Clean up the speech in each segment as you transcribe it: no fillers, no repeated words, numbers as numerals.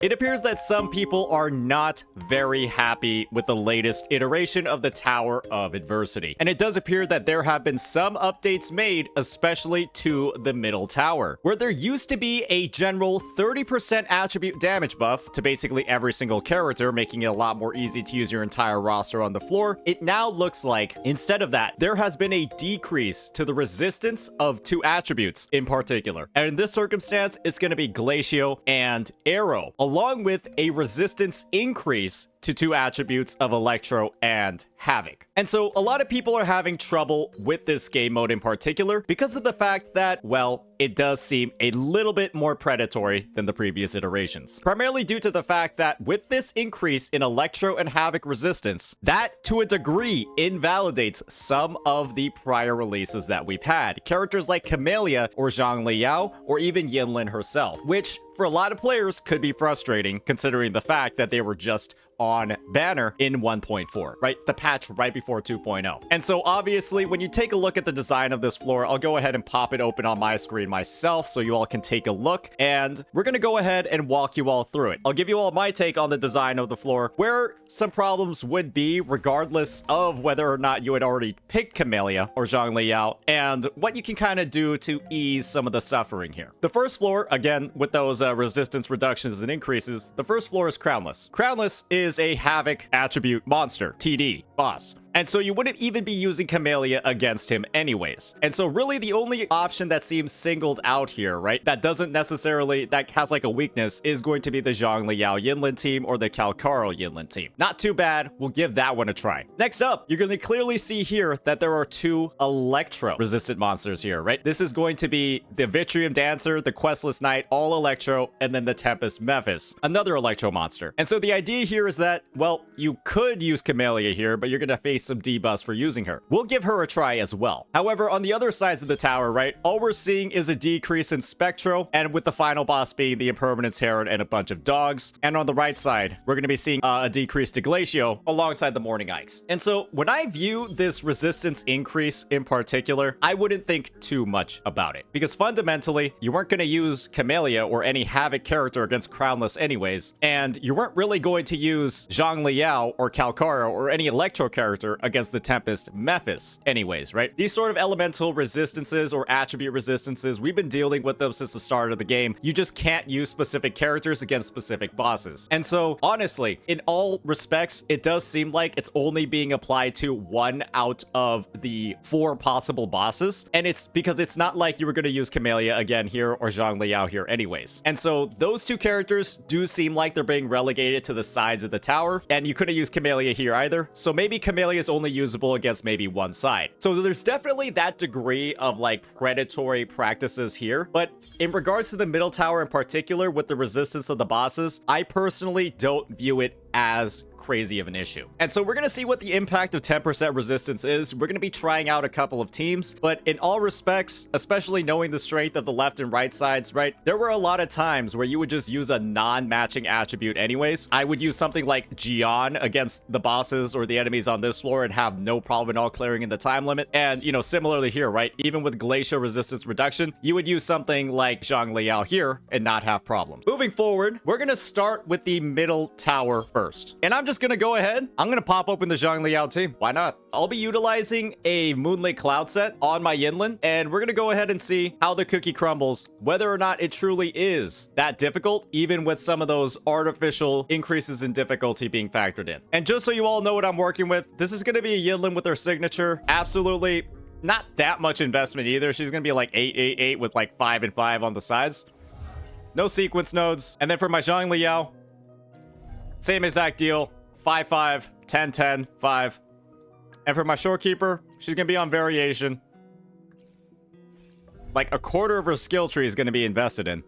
It appears that some people are not very happy with the latest iteration of the Tower of Adversity. And it does appear that there have been some updates made, especially to the middle tower, where there used to be a general 30% attribute damage buff to basically every single character, making it a lot more easy to use your entire roster on the floor. It now looks like, instead of that, there has been a decrease to the resistance of 2 attributes in particular. And in this circumstance, it's going to be Glacio and Arrow, along with a resistance increase to 2 attributes of Electro and Havoc. And so a lot of people are having trouble with this game mode in particular because of the fact that, well, it does seem a little bit more predatory than the previous iterations. Primarily due to the fact that with this increase in Electro and Havoc resistance, that to a degree invalidates some of the prior releases that we've had. Characters like Camellia or Zhang Liao or even Yinlin herself, which for a lot of players could be frustrating considering the fact that they were just on banner in 1.4, right? The patch right before 2.0. And so obviously when you take a look at the design of this floor, I'll go ahead and pop it open on my screen myself so you all can take a look, and we're gonna go ahead and walk you all through it. I'll give you all my take on the design of the floor, where some problems would be regardless of whether or not you had already picked Camellia or Zhang Liao, and what you can kind of do to ease some of the suffering here. The first floor, again, with those resistance reductions and increases, the first floor is Crownless. Crownless is a Havoc attribute monster, TD, boss. And so you wouldn't even be using Camellia against him anyways. And so really the only option that seems singled out here, right, that doesn't necessarily, that has like a weakness, is going to be the Zhang Liao Yinlin team or the Calcaro Yinlin team. Not too bad, we'll give that one a try. Next up, you're going to clearly see here that there are 2 Electro resistant monsters here, right? This is going to be the Vitrium Dancer, the Questless Knight, all Electro, and then the Tempest Mephis, another Electro monster. And so the idea here is that, well, you could use Camellia here, but you're going to face some debuffs for using her. We'll give her a try as well. However, on the other sides of the tower, right, all we're seeing is a decrease in Spectro, and with the final boss being the Impermanence Heron and a bunch of dogs. And on the right side, we're going to be seeing a decrease to Glacio alongside the Morning Ikes. And so when I view this resistance increase in particular, I wouldn't think too much about it, because fundamentally, you weren't going to use Camellia or any Havoc character against Crownless anyways, and you weren't really going to use Zhang Liao or Calcaro or any Electro character against the Tempest Mephis anyways, right? These sort of elemental resistances or attribute resistances, we've been dealing with them since the start of the game. You just can't use specific characters against specific bosses. And so honestly, in all respects, it does seem like it's only being applied to 1 out of the 4 possible bosses. And it's because it's not like you were going to use Camellia again here or Zhang Liao here anyways. And so those 2 characters do seem like they're being relegated to the sides of the tower, and you couldn't use Camellia here either. So maybe Camellia is only usable against maybe one side. So there's definitely that degree of like predatory practices here. But in regards to the middle tower in particular with the resistance of the bosses, I personally don't view it as crazy of an issue. And so we're going to see what the impact of 10% resistance is. We're going to be trying out a couple of teams, but in all respects, especially knowing the strength of the left and right sides, right, there were a lot of times where you would just use a non-matching attribute anyways. I would use something like Jiyan against the bosses or the enemies on this floor and have no problem at all clearing in the time limit. And, you know, similarly here, right, even with Glacial resistance reduction, you would use something like Zhang Liao here and not have problems. Moving forward, we're going to start with the middle tower first. And I'm just gonna go ahead. I'm gonna pop open the Zhang Liao team. Why not? I'll be utilizing a Moonlit Cloud set on my Yinlin, and we're gonna go ahead and see how the cookie crumbles, whether or not it truly is that difficult, even with some of those artificial increases in difficulty being factored in. And just so you all know what I'm working with, this is gonna be a Yinlin with her signature. Absolutely not that much investment either. She's gonna be like 8-8-8 with like 5 and 5 on the sides. No sequence nodes. And then for my Zhang Liao, same exact deal. 5-5, 10-10, 5. And for my Shorekeeper, she's going to be on variation. Like a quarter of her skill tree is going to be invested in.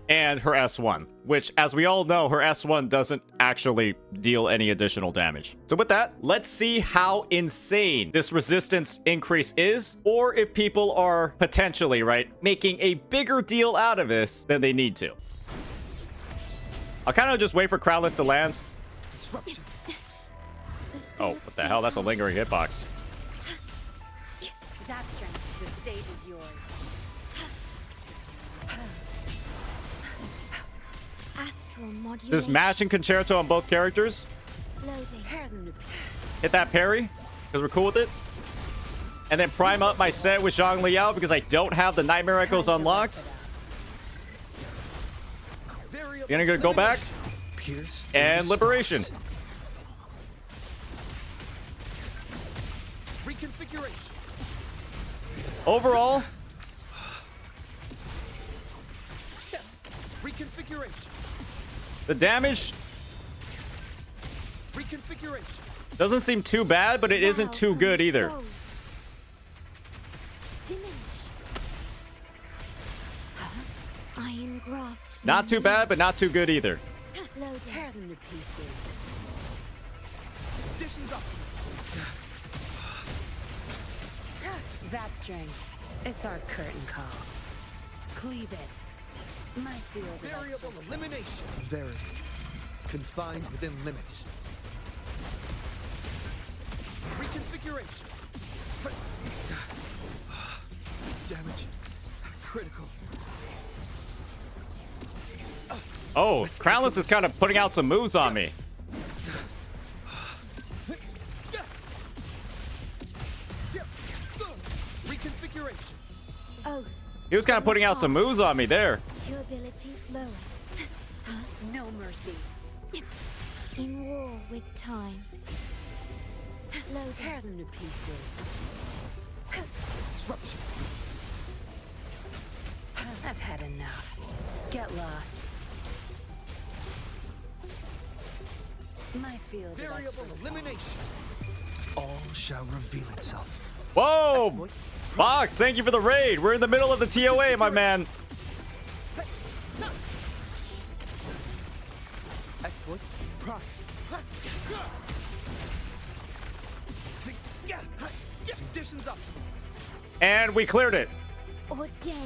And her S1, which, as we all know, her S1 doesn't actually deal any additional damage. So with that, let's see how insane this resistance increase is, or if people are potentially, right, making a bigger deal out of this than they need to. I'll kind of just wait for Crownless to land. Oh, what the hell? That's a lingering hitbox. That strength, the stage is yours. There's matching concerto on both characters. Hit that parry, because we're cool with it. And then prime up my set with Zhang Liao because I don't have the Nightmare Echoes unlocked. You're gonna go back. And Liberation. Overall, the damage doesn't seem too bad, but it isn't too good either. Not too bad, but not too good either. Zap string. It's our curtain call. Cleave it. My field. Variable elimination. Verity. Confined within limits. Reconfiguration. Damage. Critical. Oh, Crownless is kind of putting out some moves on me. Reconfiguration. Oh, He was kind of putting out some moves on me there. durability lowered. No mercy. In war with time. Tear them to pieces. Disruption. I've had enough. Get lost. My field. Variable elimination. All shall reveal itself. Whoa! Box, thank you for the raid. We're in the middle of the ToA, my man. Exploit. Prime. Conditions optimal. And we cleared it. Ordained.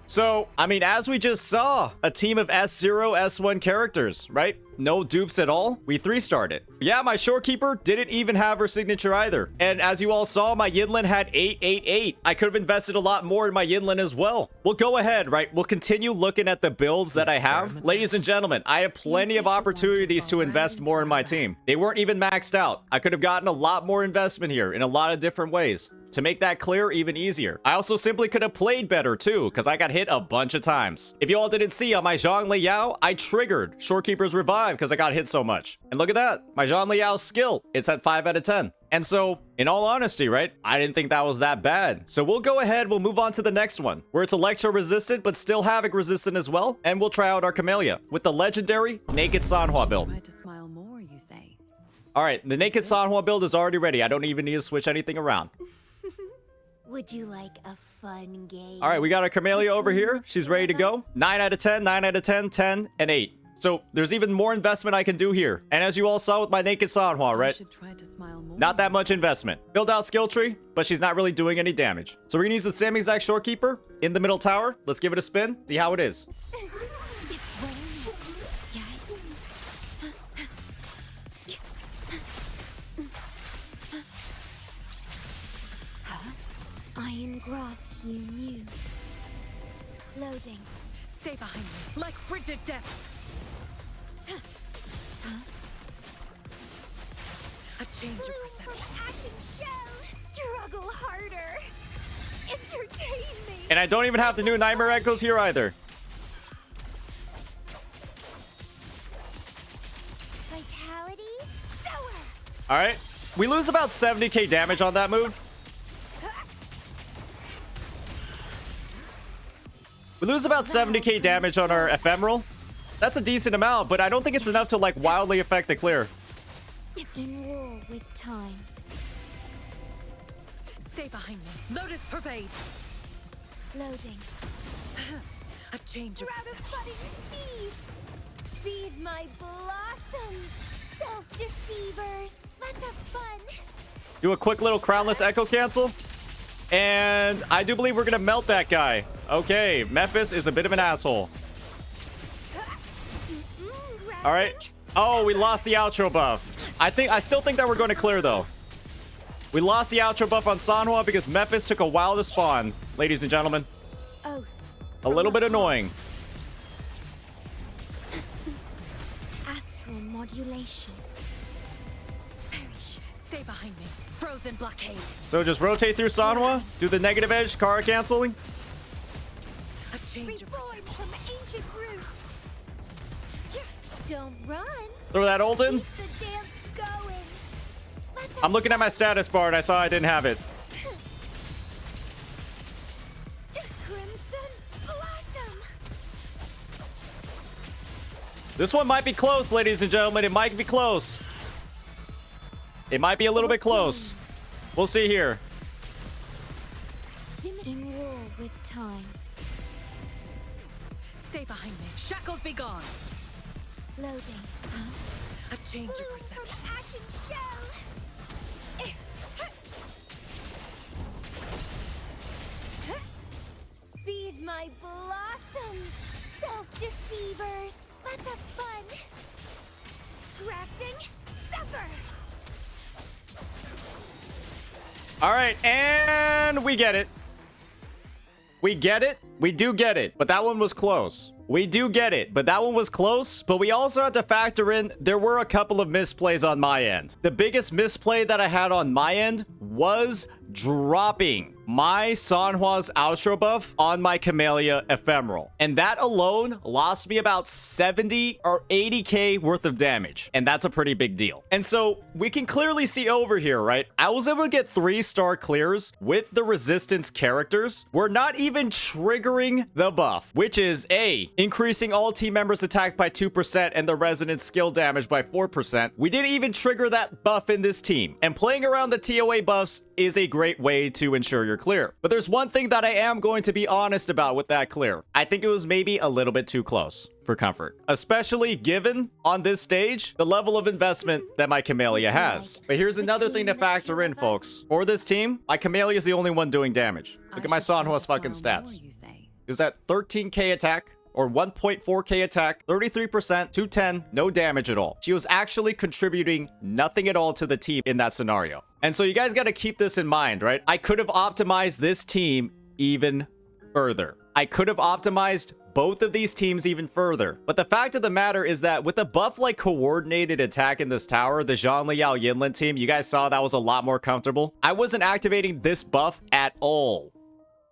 So, I mean, as we just saw, a team of S0, S1 characters, right? No dupes at all. We 3-starred it. Yeah, my Shorekeeper didn't even have her signature either. And as you all saw, my Yinlin had 888. I could have invested a lot more in my Yinlin as well. We'll go ahead, right? We'll continue looking at the builds that I have. Ladies and gentlemen, I have plenty of opportunities to invest more in my team. They weren't even maxed out. I could have gotten a lot more investment here in a lot of different ways. To make that clear even easier. I also simply could have played better too, because I got hit a bunch of times. If you all didn't see on my Zhang Liao, I triggered Shorekeeper's Revive because I got hit so much. And look at that, my Zhang Liao skill, it's at 5 out of 10. And so, in all honesty, right, I didn't think that was that bad. So we'll go ahead, we'll move on to the next one, where it's Electro resistant, but still Havoc resistant as well. And we'll try out our Camellia with the legendary Naked Sanhua build. Try to smile more, you say. All right, the Naked Sanhua build is already ready. I don't even need to switch anything around. Would you like a fun game? All right, we got our Camellia over here. She's ready to go. 9 out of 10, 9 out of 10, 10, and 8. So there's even more investment I can do here. And as you all saw with my Naked Sanhua, right? Try to smile more. Not that much investment. Build out skill tree, but she's not really doing any damage. So we're gonna use the same exact Shorekeeper in the middle tower. Let's give it a spin, see how it is. Iron graft you knew. Loading. Stay behind me, like frigid death. A change of perception. Ashen shell. Struggle harder. Entertain me. And I don't even have the new Nightmare Echoes here either. Vitality sour. All right, we lose about 70k damage on that move. We lose about 70k damage on our ephemeral. That's a decent amount, but I don't think it's enough to like wildly affect the clear. In war with time. Stay behind me. Lotus pervade. Loading. A change of Round of perception. budding seeds. Feed my blossoms. Self-deceivers. Let's have fun. Do a quick little Crownless Echo cancel. And I do believe we're gonna melt that guy. Okay, Memphis is a bit of an asshole. All right. Oh, we lost the outro buff. I still think that we're going to clear though. We lost the outro buff on Sanhua because Memphis took a while to spawn, ladies and gentlemen. Oath. A little bit annoying. Astral modulation. Perish. Stay behind me. Frozen blockade. So just rotate through Sanhua, do the negative edge, Kara canceling. A change of Reborn from ancient roots. Don't run. Throw that ult in. Keep the dance going. Let's I'm looking at my status bar and I saw I didn't have it. Crimson Blossom. This one might be close, ladies and gentlemen. It might be close. It might be a little bit close. We'll see here. In war with time. Stay behind me. Shackles be gone. Loading. A change of Bloom perception. from ashen shell. Feed my blossoms, self-deceivers. Let's have fun. Crafting supper. All right, and we get it. We get it. We do get it, but that one was close. We do get it, but that one was close. But we also have to factor in there were a couple of misplays on my end. The biggest misplay that I had on my end was dropping my Sanhua's outro buff on my Camellia Ephemeral. And that alone lost me about 70 or 80k worth of damage. And that's a pretty big deal. And so we can clearly see over here, right? I was able to get 3-star clears with the resistance characters. We're not even triggering the buff, which is A, increasing all team members attack by 2% and the resonance skill damage by 4%. We didn't even trigger that buff in this team. And playing around the ToA buffs is a great way to ensure you're clear. But there's one thing that I am going to be honest about with that clear. I think it was maybe a little bit too close for comfort, especially given on this stage the level of investment that my Camellia has. But here's another thing to factor in, folks. For this team, my Camellia is the only one doing damage. Look at my Sanhua's fucking stats. It was at 13k attack, or 1.4k attack, 33%, 210, no damage at all. She was actually contributing nothing at all to the team in that scenario. And so you guys got to keep this in mind, right? I could have optimized this team even further. I could have optimized both of these teams even further. But the fact of the matter is that with a buff like coordinated attack in this tower, the Zhang Liao Yinlin team, you guys saw that was a lot more comfortable. I wasn't activating this buff at all.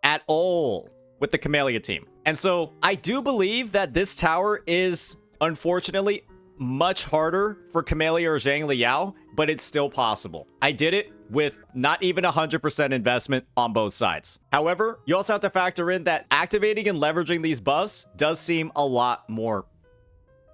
At all. With the Camellia team. And so I do believe that this tower is unfortunately much harder for Camellia or Zhang Liao, but it's still possible. I did it with not even 100% investment on both sides. However, you also have to factor in that activating and leveraging these buffs does seem a lot more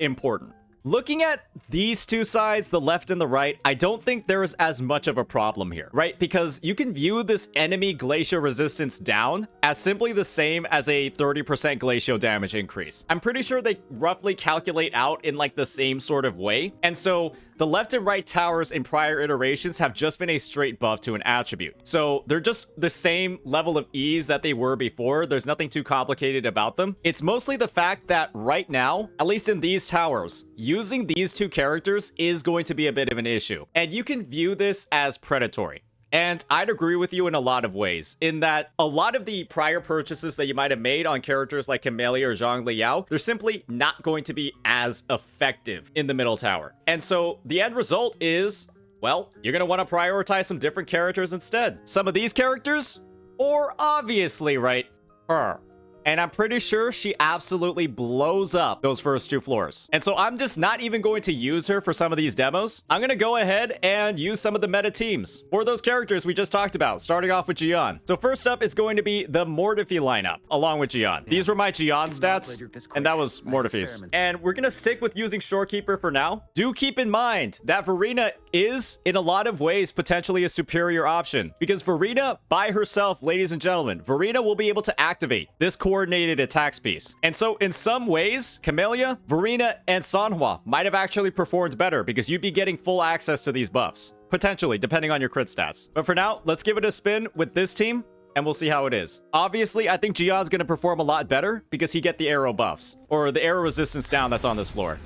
important. Looking at these two sides, the left and the right, I don't think there is as much of a problem here, right? Because you can view this enemy glacial resistance down as simply the same as a 30% glacial damage increase. I'm pretty sure they roughly calculate out in like the same sort of way. And so the left and right towers in prior iterations have just been a straight buff to an attribute. So they're just the same level of ease that they were before. There's nothing too complicated about them. It's mostly the fact that right now, at least in these towers, using these two characters is going to be a bit of an issue. And you can view this as predatory. And I'd agree with you in a lot of ways, in that a lot of the prior purchases that you might have made on characters like Camellia or Zhang Liao, they're simply not going to be as effective in the middle tower. And so the end result is, well, you're going to want to prioritize some different characters instead. Some of these characters, or obviously, right, her. And I'm pretty sure she absolutely blows up those first two floors. And so I'm just not even going to use her for some of these demos. I'm going to go ahead and use some of the meta teams for those characters we just talked about, starting off with Jiyan. So first up is going to be the Mortefi lineup, along with Jiyan. These were my Jiyan stats, and that was Mortefi's. And we're going to stick with using Shorekeeper for now. Do keep in mind that Verena is, in a lot of ways, potentially a superior option. Because Verena, by herself, ladies and gentlemen, Verena will be able to activate this coordinated attacks piece. And so in some ways, Camellia, Verena, and Sanhua might have actually performed better because you'd be getting full access to these buffs. Potentially, depending on your crit stats. But for now, let's give it a spin with this team and we'll see how it is. Obviously, I think Jiyan's going to perform a lot better because he get the arrow buffs or the arrow resistance down that's on this floor.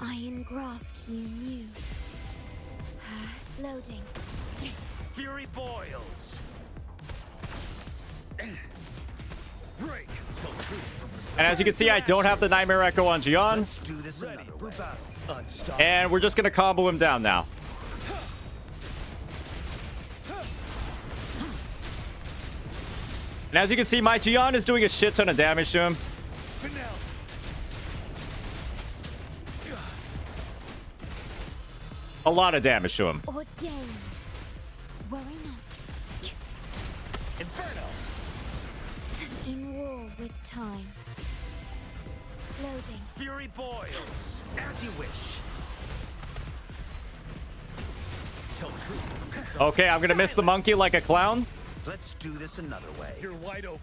I engraft you new. Loading. Fury boils. Break till truth from the And as you can see, I don't have the Nightmare Echo on Jiyan. Let's do this ready for battle. Unstoppable. And we're just gonna combo him down now. And as you can see, my Jiyan is doing a shit ton of damage to him. Finale. A lot of damage to him. Ordained. Worry not. Inferno. In war with time. Loading. Fury boils. As you wish. Tell truth. Okay, I'm gonna miss the monkey like a clown. Let's do this another way. You're wide open.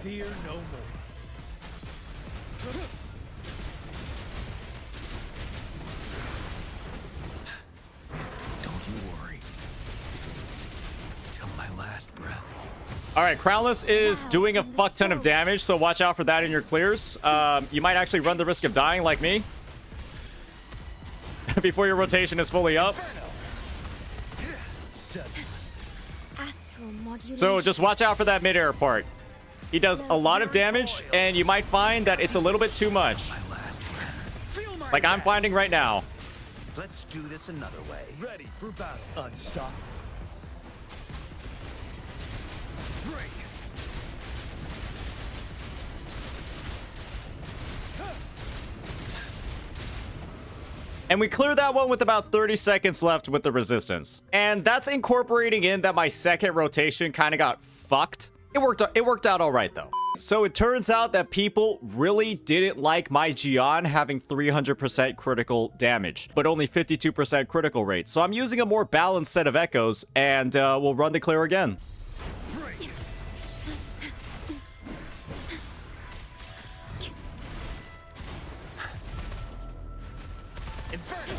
Fear no more. Don't you worry. Till my last breath. All right, Crownless is doing a fuck ton of damage, so watch out for that in your clears. You might actually run the risk of dying like me before your rotation is fully up. Astral modulation. So just watch out for that mid-air part. He does a lot of damage, and you might find that it's a little bit too much. Like I'm finding right now. Let's do this another way. Ready for battle. Unstoppable. Break. And we clear that one with about 30 seconds left with the resistance. And that's incorporating in that my second rotation kind of got fucked. It worked out all right though. So it turns out that people really didn't like my Jiyan having 300% critical damage, but only 52% critical rate. So I'm using a more balanced set of echoes, and we'll run the clear again. Break. Inferno.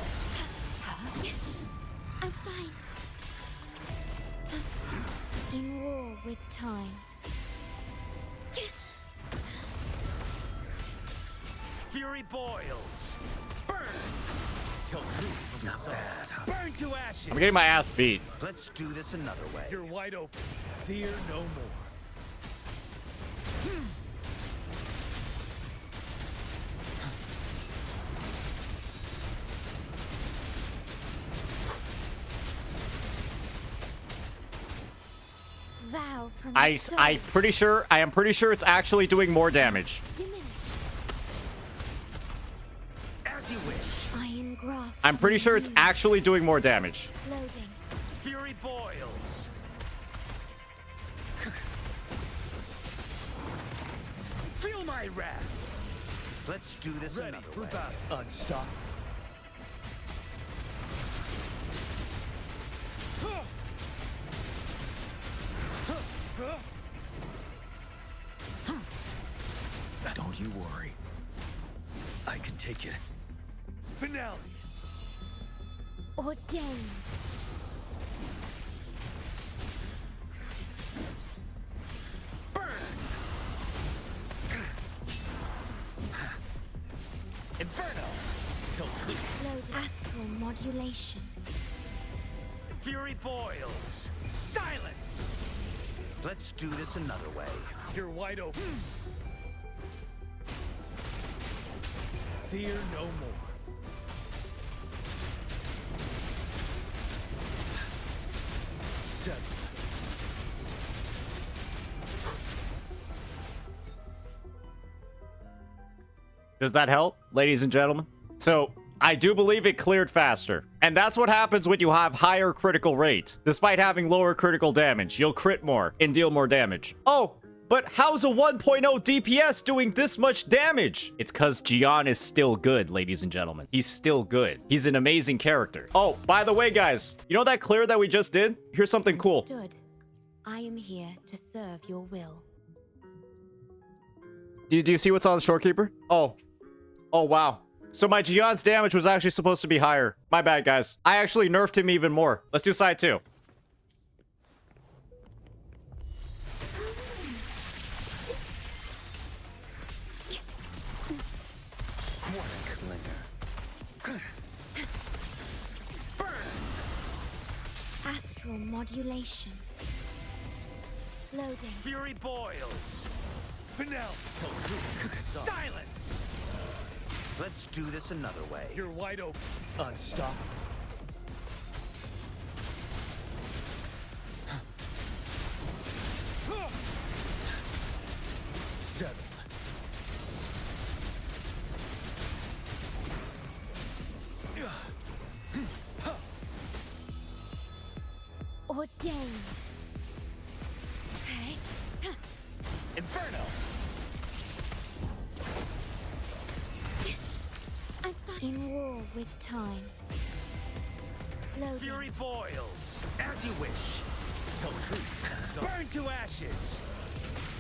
I'm fine. In war with time. Fury boils. Burn. Till truth from the sun. Bad, huh? Burn to ashes. I'm getting my ass beat. Let's do this another way. You're wide open. Fear no more. Vow from I the soul. am pretty sure it's actually doing more damage. Diminish. As you wish. I engraft. I'm pretty sure it's you. actually doing more damage. Loading. Fury boils. Feel my wrath. Let's do this another way. Unstoppable. Don't you worry. I can take it. Finale. Ordained. Burn. Inferno. Till truth. Loading. Astral modulation. Fury boils. Silence. Let's do this another way. You're wide open. Fear no more. Seven. Does that help, ladies and gentlemen? So, I do believe it cleared faster. And that's what happens when you have higher critical rate. Despite having lower critical damage, you'll crit more and deal more damage. Oh, but how's a 1.0 DPS doing this much damage? It's because Jiyan is still good, ladies and gentlemen. He's still good. He's an amazing character. Oh, by the way, guys, you know that clear that we just did? Here's something cool. Understood. I am here to serve your will. Do you see what's on the Shorekeeper? Oh, wow. So my Jiyan's damage was actually supposed to be higher. My bad, guys. I actually nerfed him even more. Let's do side 2. Astral modulation. Loading. Fury boils. Vanilla. Till truth. Silence. Let's do this another way. You're wide open. Unstoppable. Settled. Ordained. Okay. Inferno. I'm in war with time. Loading. Fury boils. As you wish. Till truth. Burn to ashes.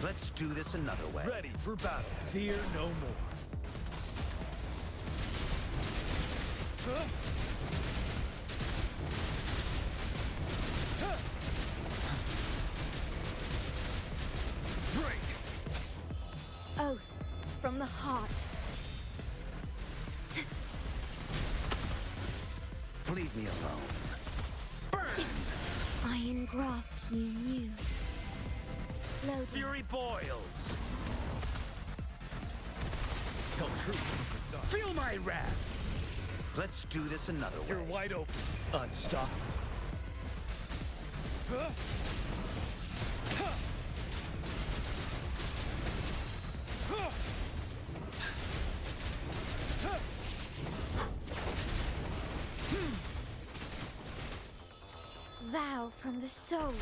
Let's do this another way. Ready for battle. Fear no more. Break. Oath from the heart. Leave me alone. Burn. I engraft you new. Loading. Fury boils. Till truth. Feel my wrath. Let's do this another way. You're wide open. Unstoppable. Vow from the soul.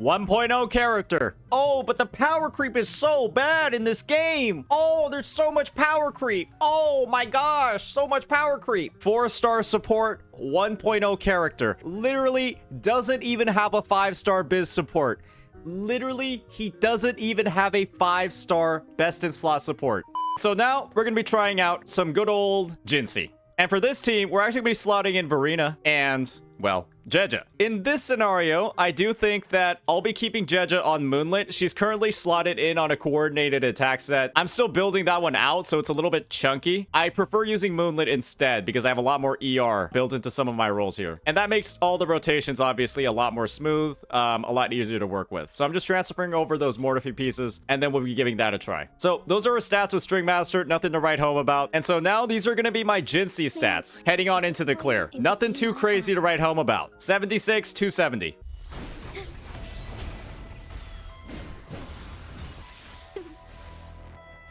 1.0 character. Oh, but the power creep is so bad in this game. Oh, there's so much power creep. Oh my gosh, so much power creep. 4-star support, 1.0 character. Literally doesn't even have a 5-star biz support. Literally, he doesn't even have a 5-star best in slot support. So now we're gonna be trying out some good old Jinhsi. And for this team, we're actually gonna be slotting in Verena and, well, Jeja. In this scenario, I do think that I'll be keeping Jeja on Moonlit. She's currently slotted in on a coordinated attack set. I'm still building that one out, so it's a little bit chunky. I prefer using Moonlit instead because I have a lot more ER built into some of my roles here. And that makes all the rotations obviously a lot more smooth, a lot easier to work with. So I'm just transferring over those Mortifi pieces, and then we'll be giving that a try. So those are our stats with String Master, nothing to write home about. And so now these are gonna be my Jinhsi stats heading on into the clear. Nothing too crazy to write home about. 76, 270.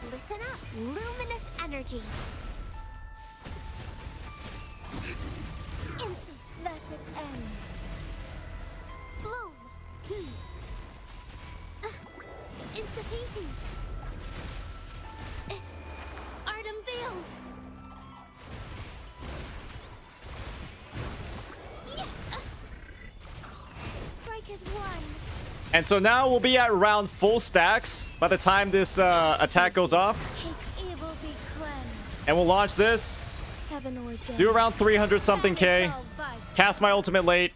Listen up, luminous energy. Instant, thus it ends. Bloom. Insta-painting. Art unveiled. Strike is one. And so now we'll be at around full stacks by the time this attack goes off. Take evil be cleansed. And we'll launch this, Heaven ordained. do around 300 something K, cast my ultimate late,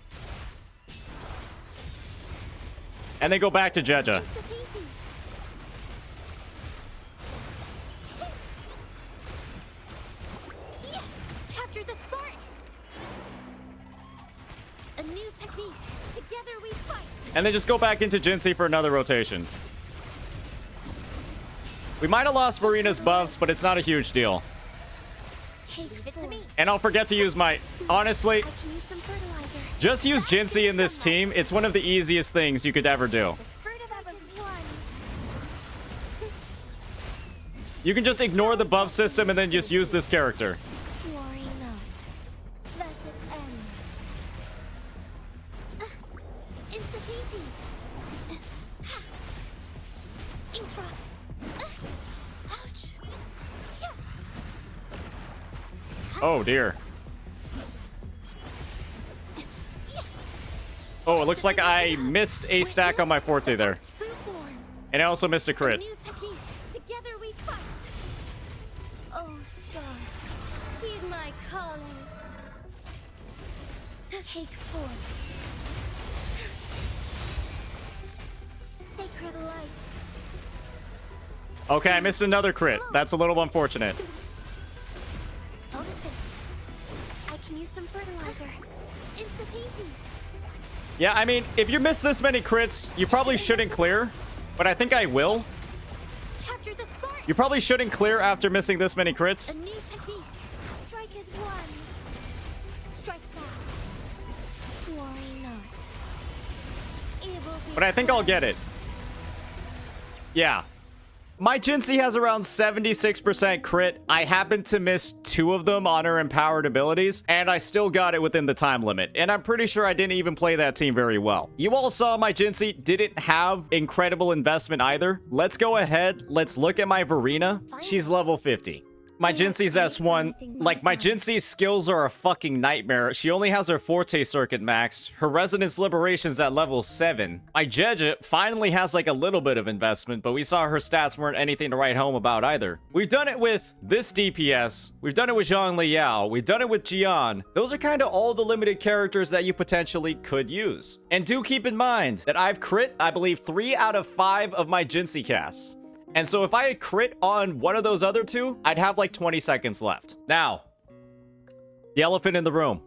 and then go back to Jeja. Insta-painting. Yeah. Capture the spark. A new technique. Together we fight. And then just go back into Jinhsi for another rotation. We might have lost Verena's buffs, but it's not a huge deal. Take it to me. And I'll forget to use my... Honestly, I can use some fertilizer. just use Jinhsi in this team. It's one of the easiest things you could ever do. Strike is one. You can just ignore the buff system and then just use this character. Worry not. Thus it ends. Insta-painting. Ink drops. Ouch. Yeah. Oh, dear. Oh, it looks like I missed a stack on my Forte there. True form. And I also missed a crit. New technique. Together we fight. Oh, stars, heed my calling. Take form. Sacred light. Okay, I missed another crit. That's a little unfortunate. Photosynthesis. some fertilizer. Into the painting. Yeah, I mean, if you miss this many crits, you probably shouldn't clear. But I think I will. Capture the spark. You probably shouldn't clear after missing this many A crits. new technique. Strike as one. Strike fast. Worry not. Evil be But I think I'll get it. Yeah. My Jinhsi has around 76% crit. I happened to miss 2 of them on her empowered abilities, and I still got it within the time limit. And I'm pretty sure I didn't even play that team very well. You all saw my Jinhsi didn't have incredible investment either. Let's go ahead. Let's look at my Verena. She's level 50. My Jinhsi's S1. Like, my Jinhsi's skills are a fucking nightmare. She only has her Forte circuit maxed. Her Resonance Liberation's at level 7. My Jeje finally has, like, a little bit of investment, but we saw her stats weren't anything to write home about either. We've done it with this DPS. We've done it with Zhang We've done it with Jiyan. Those are kind of all the limited characters that you potentially could use. And do keep in mind that I've crit, I believe, 3 out of 5 of my Jinhsi casts. And so if I had crit on one of those other 2, I'd have like 20 seconds left. Now, the elephant in the room.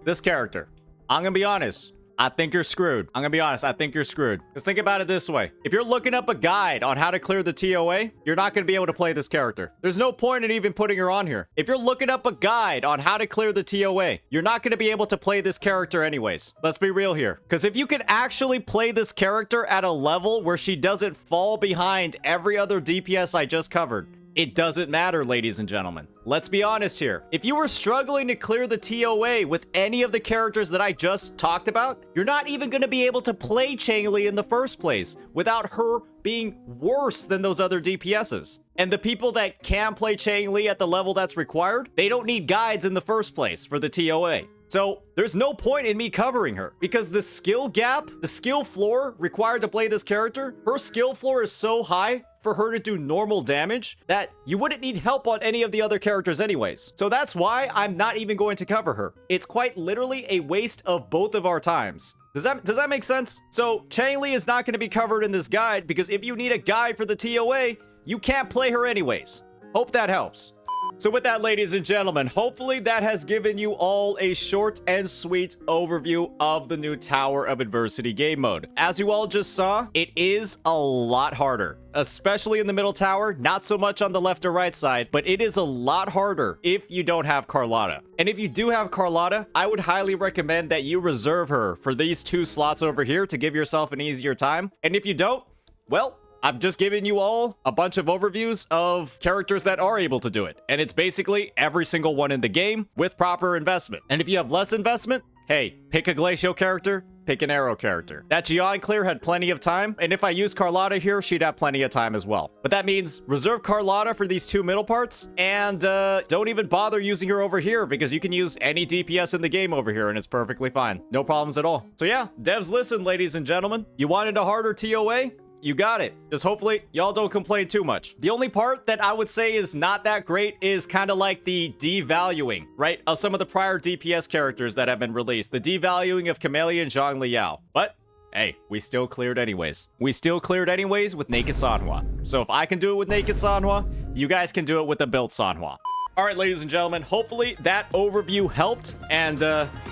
This character. I'm gonna be honest. I think you're screwed. I'm gonna be honest. I think you're screwed. Just think about it this way. If you're looking up a guide on how to clear the ToA, you're not gonna be able to play this character. There's no point in even putting her on here. If you're looking up a guide on how to clear the ToA, you're not gonna be able to play this character anyways. Let's be real here. Because if you can actually play this character at a level where she doesn't fall behind every other DPS I just covered, it doesn't matter, ladies and gentlemen. Let's be honest here. If you were struggling to clear the ToA with any of the characters that I just talked about, you're not even going to be able to play Changli in the first place without her being worse than those other DPSs. And the people that can play Changli at the level that's required, they don't need guides in the first place for the ToA. So there's no point in me covering her because the skill gap, the skill floor required to play this character, her skill floor is so high for her to do normal damage that you wouldn't need help on any of the other characters anyways. So that's why I'm not even going to cover her. It's quite literally a waste of both of our times. Does that make sense? So Changli is not going to be covered in this guide because if you need a guide for the ToA, you can't play her anyways. Hope that helps. So with that, ladies and gentlemen, hopefully that has given you all a short and sweet overview of the new Tower of Adversity game mode. As you all just saw, it is a lot harder, especially in the middle tower, not so much on the left or right side, but it is a lot harder if you don't have Carlotta. And if you do have Carlotta, I would highly recommend that you reserve her for these 2 slots over here to give yourself an easier time. And if you don't, well, I've just given you all a bunch of overviews of characters that are able to do it. And it's basically every single one in the game with proper investment. And if you have less investment, hey, pick a Glacial character, pick an Arrow character. That Jiyan clear had plenty of time. And if I use Carlotta here, she'd have plenty of time as well. But that means reserve Carlotta for these 2 middle parts. And don't even bother using her over here because you can use any DPS in the game over here and it's perfectly fine. No problems at all. So yeah, devs, listen, ladies and gentlemen. You wanted a harder ToA? You got it. Just hopefully y'all don't complain too much. The only part that I would say is not that great is kind of like the devaluing, right, of some of the prior DPS characters that have been released. The devaluing of Chameleon, Zhang Liao. But hey, we still cleared anyways. We still cleared anyways with Naked Sanhua. So if I can do it with Naked Sanhua, you guys can do it with the built Sanhua. All right, ladies and gentlemen, hopefully that overview helped. And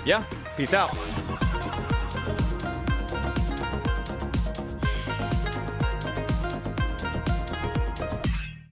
yeah, peace out.